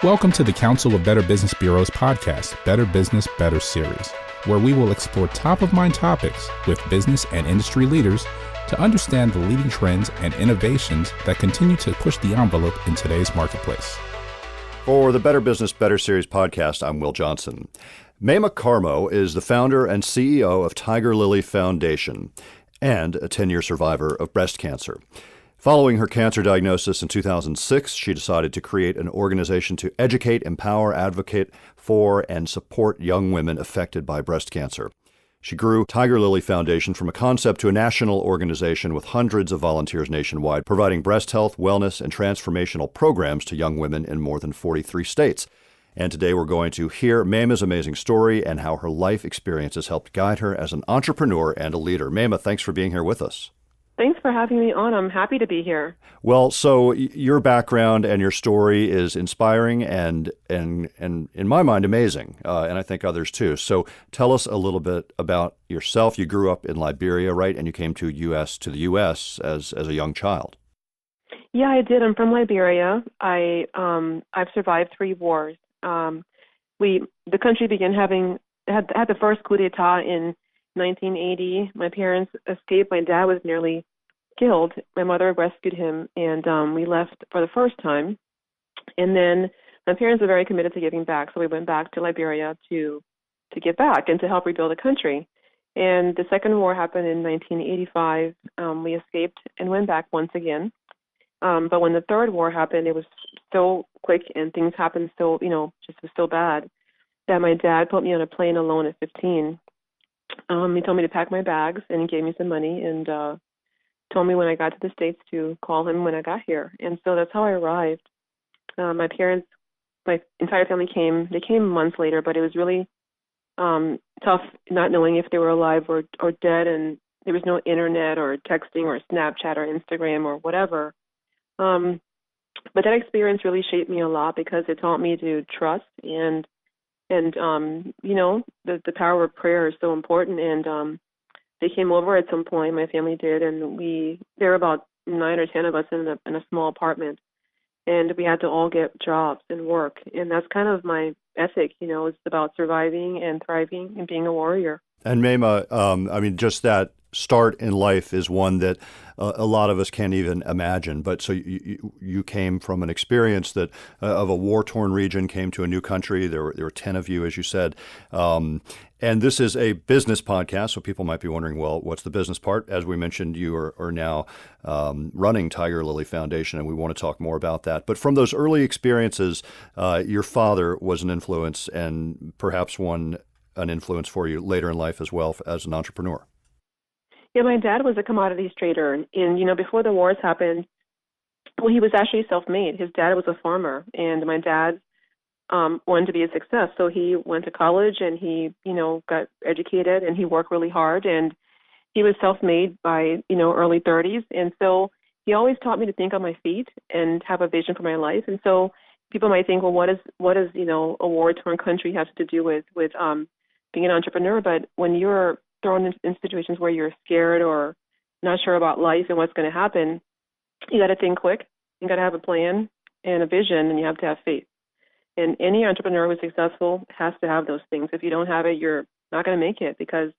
Welcome to the Council of Better Business Bureau's podcast, Better Business, Better Series, where we will explore top-of-mind topics with business and industry leaders to understand the leading trends and innovations that continue to push the envelope in today's marketplace. For the Better Business, Better Series podcast, I'm Will Johnson. Maimah Karmo is the founder and CEO of Tigerlily Foundation and a 10-year survivor of breast cancer. Following her cancer diagnosis in 2006, she decided to create an organization to educate, empower, advocate for, and support young women affected by breast cancer. She grew Tigerlily Foundation from a concept to a national organization with hundreds of volunteers nationwide, providing breast health, wellness, and transformational programs to young women in more than 43 states. And today we're going to hear Maimah's amazing story and how her life experiences helped guide her as an entrepreneur and a leader. Maimah, thanks for being here with us. Thanks for having me on. I'm happy to be here. Well, so your background and your story is inspiring and in my mind, amazing, and I think others too. So tell us a little bit about yourself. You grew up in Liberia, right? And you came to the U.S. as a young child. Yeah, I did. I'm from Liberia. I've survived 3 wars. The country began had the first coup d'etat in 1980. My parents escaped. My dad was nearly killed. My mother rescued him, and we left for the first time. And then my parents were very committed to giving back, so we went back to Liberia to give back and to help rebuild the country. And the second war happened in 1985. We escaped and went back once again. But when the third war happened, it was so quick and things happened so, just was so bad that my dad put me on a plane alone at 15. He told me to pack my bags, and he gave me some money and told me when I got to the States to call him when I got here. And so that's how I arrived. My parents, my entire family came. They came months later, but it was really tough not knowing if they were alive or dead, and there was no internet or texting or Snapchat or Instagram or whatever. But that experience really shaped me a lot because it taught me to trust and the power of prayer is so important. And they came over at some point, my family did, and there were about 9 or 10 of us in a small apartment, and we had to all get jobs and work. And that's kind of my ethic, it's about surviving and thriving and being a warrior. And Maimah, just that start in life is one that a lot of us can't even imagine. But so you came from an experience that of a war-torn region, came to a new country. There were 10 of you, as you said. And this is a business podcast, so people might be wondering, well, what's the business part? As we mentioned, you are now running Tigerlily Foundation, and we want to talk more about that. But from those early experiences, your father was an influence and perhaps an influence for you later in life as well as an entrepreneur. Yeah, my dad was a commodities trader, and before the wars happened, he was actually self-made. His dad was a farmer, and my dad wanted to be a success, so he went to college and he, got educated and he worked really hard, and he was self-made by early 30s, and so he always taught me to think on my feet and have a vision for my life. And so people might think, well, what does a war-torn country have to do with being an entrepreneur? But when you're thrown in situations where you're scared or not sure about life and what's going to happen, you got to think quick. You got to have a plan and a vision, and you have to have faith. And any entrepreneur who's successful has to have those things. If you don't have it, you're not going to make it because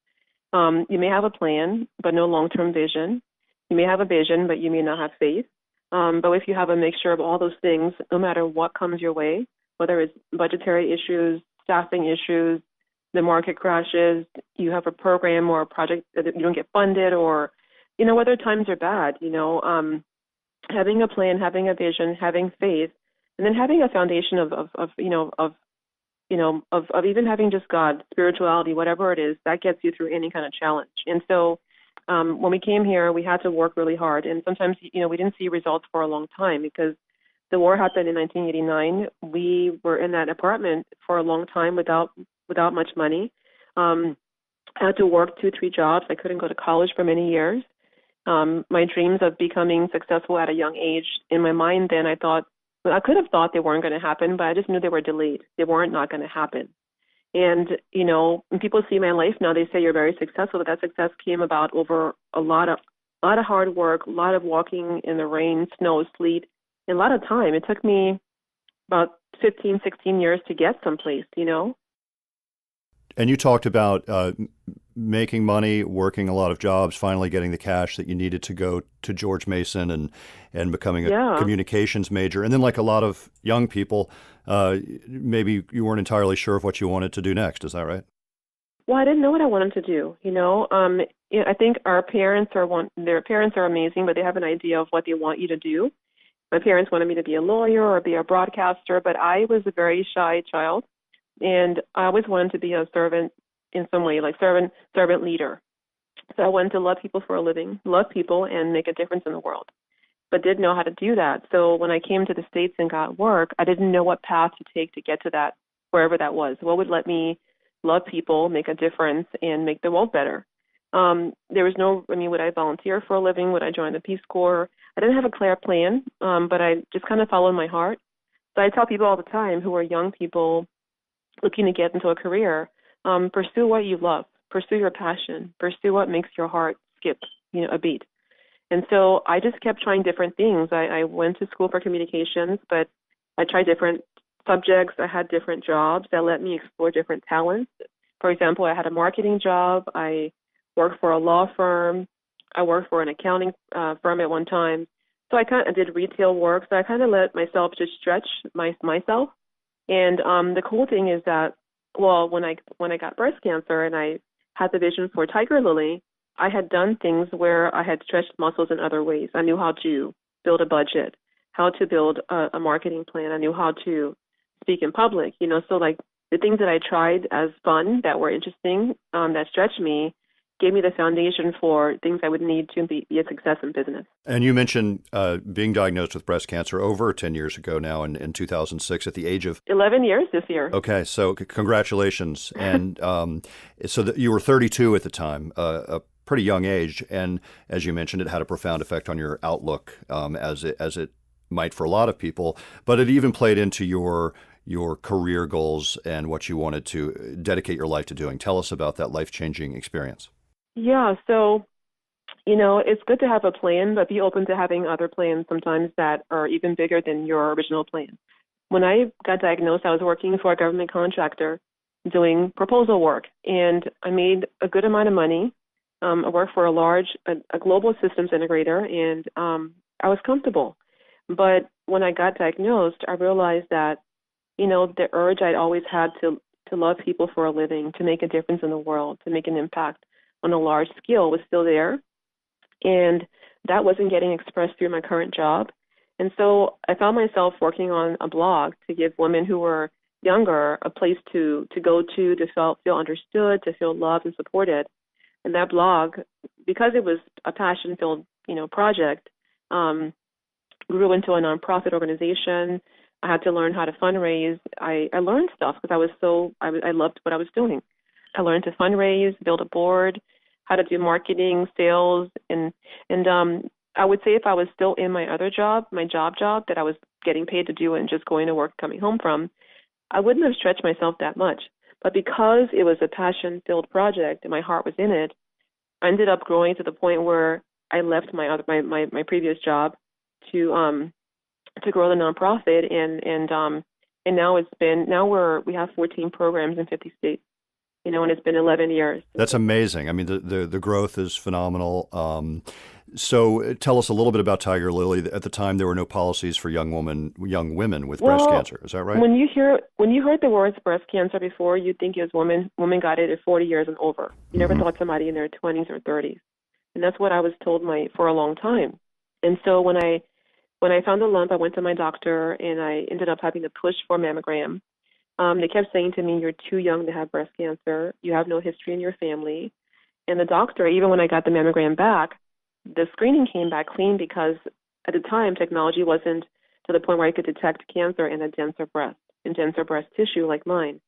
you may have a plan, but no long-term vision. You may have a vision, but you may not have faith. But if you have a mixture of all those things, no matter what comes your way, whether it's budgetary issues, staffing issues, the market crashes, you have a program or a project that you don't get funded, or, whether times are bad, having a plan, having a vision, having faith, and then having a foundation of even having just God, spirituality, whatever it is, that gets you through any kind of challenge. And so when we came here, we had to work really hard. And sometimes, we didn't see results for a long time because the war happened in 1989. We were in that apartment for a long time without much money. I had to work 2-3 jobs. I couldn't go to college for many years. My dreams of becoming successful at a young age, in my mind then, I could have thought they weren't going to happen, but I just knew they were delayed. They weren't not going to happen. And, when people see my life now, they say you're very successful, but that success came about over a lot of hard work, a lot of walking in the rain, snow, sleet, and a lot of time. It took me about 15, 16 years to get someplace, you know? And you talked about making money, working a lot of jobs, finally getting the cash that you needed to go to George Mason and becoming a communications major. And then, like a lot of young people, maybe you weren't entirely sure of what you wanted to do next. Is that right? Well, I didn't know what I wanted to do, you know? I think their parents are amazing, but they have an idea of what they want you to do. My parents wanted me to be a lawyer or be a broadcaster, but I was a very shy child. And I always wanted to be a servant in some way, like servant leader. So I wanted to love people for a living, love people, and make a difference in the world, but didn't know how to do that. So when I came to the States and got work, I didn't know what path to take to get to that, wherever that was. What would let me love people, make a difference, and make the world better? There was would I volunteer for a living? Would I join the Peace Corps? I didn't have a clear plan, but I just kind of followed my heart. So I tell people all the time who are young people looking to get into a career, pursue what you love, pursue your passion, pursue what makes your heart skip, a beat. And so I just kept trying different things. I went to school for communications, but I tried different subjects. I had different jobs that let me explore different talents. For example, I had a marketing job. I worked for a law firm. I worked for an accounting firm at one time. So I kind of did retail work. So I kind of let myself just stretch myself. And the cool thing is that, when I got breast cancer and I had the vision for Tigerlily, I had done things where I had stretched muscles in other ways. I knew how to build a budget, how to build a marketing plan. I knew how to speak in public, So like the things that I tried as fun that were interesting, that stretched me, gave me the foundation for things I would need to be a success in business. And you mentioned being diagnosed with breast cancer over 10 years ago now in 2006 at the age of 11 years this year. Okay, so congratulations. And so that you were 32 at the time, a pretty young age. And as you mentioned, it had a profound effect on your outlook, as it might for a lot of people. But it even played into your career goals and what you wanted to dedicate your life to doing. Tell us about that life-changing experience. Yeah, so, it's good to have a plan, but be open to having other plans sometimes that are even bigger than your original plan. When I got diagnosed, I was working for a government contractor doing proposal work, and I made a good amount of money. I worked for a global systems integrator, and I was comfortable. But when I got diagnosed, I realized that, the urge I'd always had to love people for a living, to make a difference in the world, to make an impact on a large scale was still there. And that wasn't getting expressed through my current job. And so I found myself working on a blog to give women who were younger a place to go to feel understood, to feel loved and supported. And that blog, because it was a passion-filled, project, grew into a nonprofit organization. I had to learn how to fundraise. I learned stuff because I loved what I was doing. I learned to fundraise, build a board, how to do marketing, sales, and I would say if I was still in my other job, my job that I was getting paid to do and just going to work, coming home from, I wouldn't have stretched myself that much. But because it was a passion-filled project and my heart was in it, I ended up growing to the point where I left my previous job to grow the nonprofit, and now we have 14 programs in 50 states. And it's been 11 years. That's amazing. I mean, the growth is phenomenal. So tell us a little bit about Tigerlily. At the time, there were no policies for young women with breast cancer. Is that right? When you heard the words breast cancer before, you'd think it was women got it at 40 years and over. You never thought somebody in their 20s or 30s. And that's what I was told for a long time. And so when I found the lump, I went to my doctor, and I ended up having to push for a mammogram. They kept saying to me, "You're too young to have breast cancer. You have no history in your family." And the doctor, even when I got the mammogram back, the screening came back clean because at the time, technology wasn't to the point where I could detect cancer in a denser breast tissue like mine.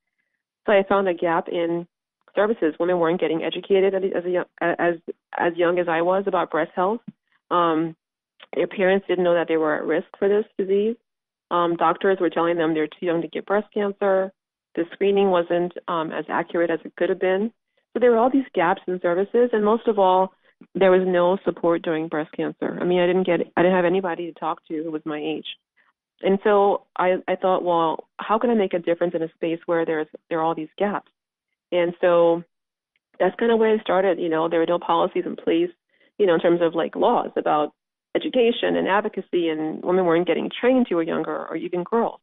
So I found a gap in services. Women weren't getting educated as young as I was about breast health. Their parents didn't know that they were at risk for this disease. Doctors were telling them they're too young to get breast cancer. The screening wasn't as accurate as it could have been. So there were all these gaps in services, and most of all, there was no support during breast cancer. I mean, I didn't have anybody to talk to who was my age. And so I thought, well, how can I make a difference in a space where there are all these gaps? And so that's kind of where I started. There were no policies in place, in terms of like laws about education and advocacy, and women weren't getting trained who were younger, or even girls.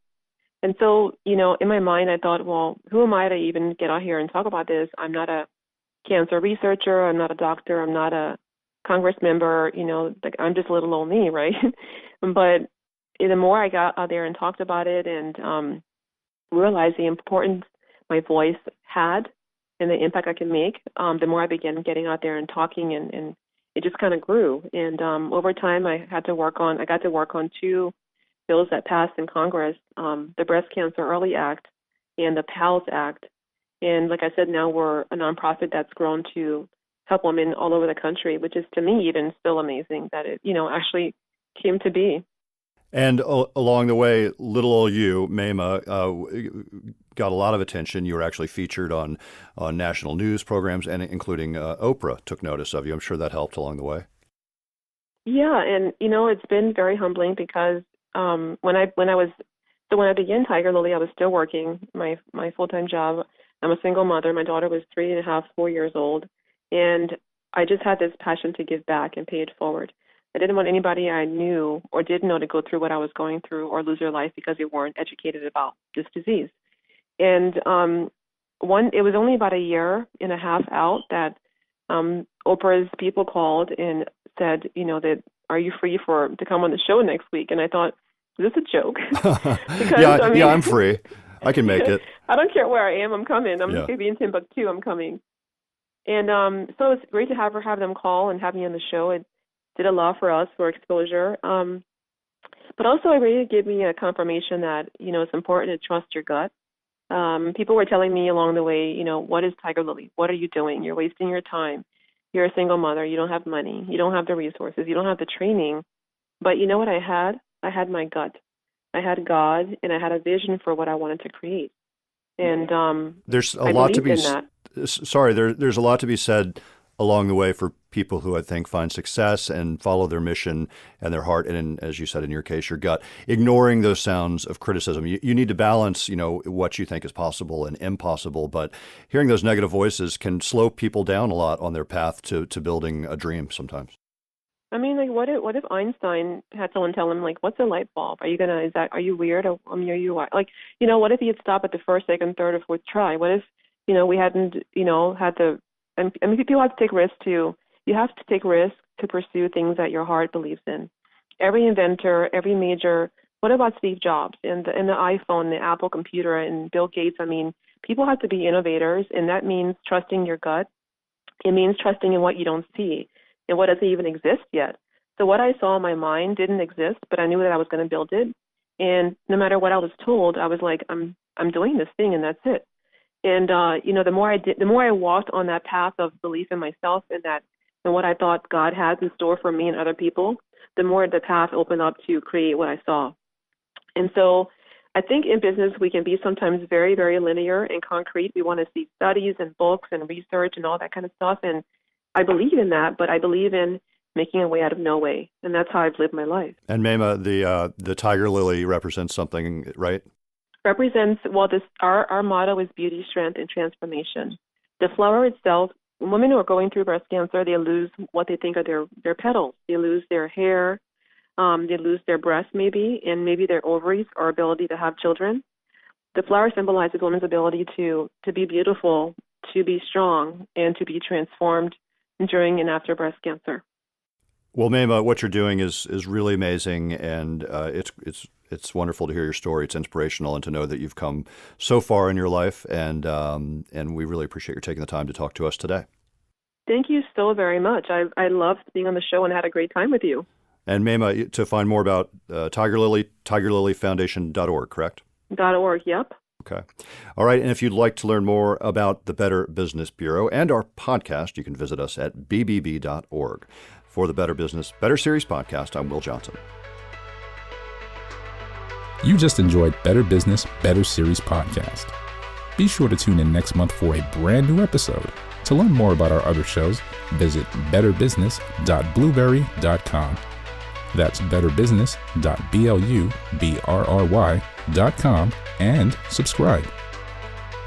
And so, in my mind, I thought, well, who am I to even get out here and talk about this? I'm not a cancer researcher. I'm not a doctor. I'm not a Congress member. Like I'm just little old me, right? But the more I got out there and talked about it and realized the importance my voice had and the impact I can make, the more I began getting out there and talking, and it just kind of grew. And over time, I got to work on two bills that passed in Congress, the Breast Cancer Early Act and the PALS Act. And like I said, now we're a nonprofit that's grown to help women all over the country, which is to me even still amazing that it, actually came to be. And along the way, little old you, Maimah, got a lot of attention. You were actually featured on national news programs, and including Oprah took notice of you. I'm sure that helped along the way. Yeah, and it's been very humbling because when I began Tigerlily, I was still working my full-time job. I'm a single mother. My daughter was 3.5, 4 years old, and I just had this passion to give back and pay it forward. I didn't want anybody I knew or didn't know to go through what I was going through or lose their life because they weren't educated about this disease. And it was only about 1.5 years out that Oprah's people called and said, that are you free to come on the show next week? And I thought, is this a joke? Because, I'm free. I can make it. I don't care where I am. I'm coming. I'm maybe in Timbuktu. I'm coming. And so it's great to have them call and have me on the show. It did a lot for us for exposure. But also it really gave me a confirmation that, it's important to trust your gut. People were telling me along the way, what is Tigerlily? What are you doing? You're wasting your time. You're a single mother. You don't have money. You don't have the resources. You don't have the training. But you know what I had? I had my gut. I had God, and I had a vision for what I wanted to create. And there's a lot to be there's a lot to be said along the way for people who I think find success and follow their mission and their heart, and as you said, in your case, your gut, ignoring those sounds of criticism. You need to balance, what you think is possible and impossible, but hearing those negative voices can slow people down a lot on their path to building a dream sometimes. I mean, like, what if Einstein had someone tell him, like, what's a light bulb? Are you weird? Or, are you, like, what if he had stopped at the first, second, third, or fourth try? What if, we hadn't, had to, and I mean, people have to take risks too. You have to take risks to pursue things that your heart believes in. Every inventor, every major, what about Steve Jobs and the iPhone, the Apple computer, and Bill Gates? I mean, people have to be innovators, and that means trusting your gut. It means trusting in what you don't see and what doesn't even exist yet. So what I saw in my mind didn't exist, but I knew that I was going to build it. And no matter what I was told, I was like, I'm doing this thing, and that's it. And the more I walked on that path of belief in myself and what I thought God has in store for me and other people, the more the path opened up to create what I saw. And so I think in business we can be sometimes very, very linear and concrete. We want to see studies and books and research and all that kind of stuff. And I believe in that, but I believe in making a way out of no way. And that's how I've lived my life. And Maimah, the Tigerlily represents something, right? Represents, our motto is beauty, strength, and transformation. The flower itself, women who are going through breast cancer, they lose what they think are their petals. They lose their hair, they lose their breasts maybe, and maybe their ovaries or ability to have children. The flower symbolizes women's ability to be beautiful, to be strong, and to be transformed during and after breast cancer. Well, Maimah, what you're doing is really amazing, and it's wonderful to hear your story. It's inspirational, and to know that you've come so far in your life, and we really appreciate you taking the time to talk to us today. Thank you so very much. I loved being on the show and had a great time with you. And Maimah, to find more about Tigerlily, tigerlilyfoundation.org, correct? .org, yep. Okay. All right. And if you'd like to learn more about the Better Business Bureau and our podcast, you can visit us at bbb.org. For the Better Business, Better Series podcast, I'm Will Johnson. You just enjoyed Better Business, Better Series podcast. Be sure to tune in next month for a brand new episode. To learn more about our other shows, visit betterbusiness.blueberry.com. That's betterbusiness.blubry.com and subscribe.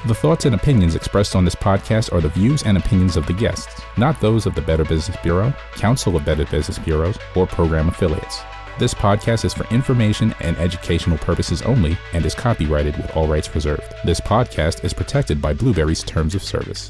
The thoughts and opinions expressed on this podcast are the views and opinions of the guests, not those of the Better Business Bureau, Council of Better Business Bureaus, or program affiliates. This podcast is for information and educational purposes only and is copyrighted with all rights reserved. This podcast is protected by Blueberry's Terms of Service.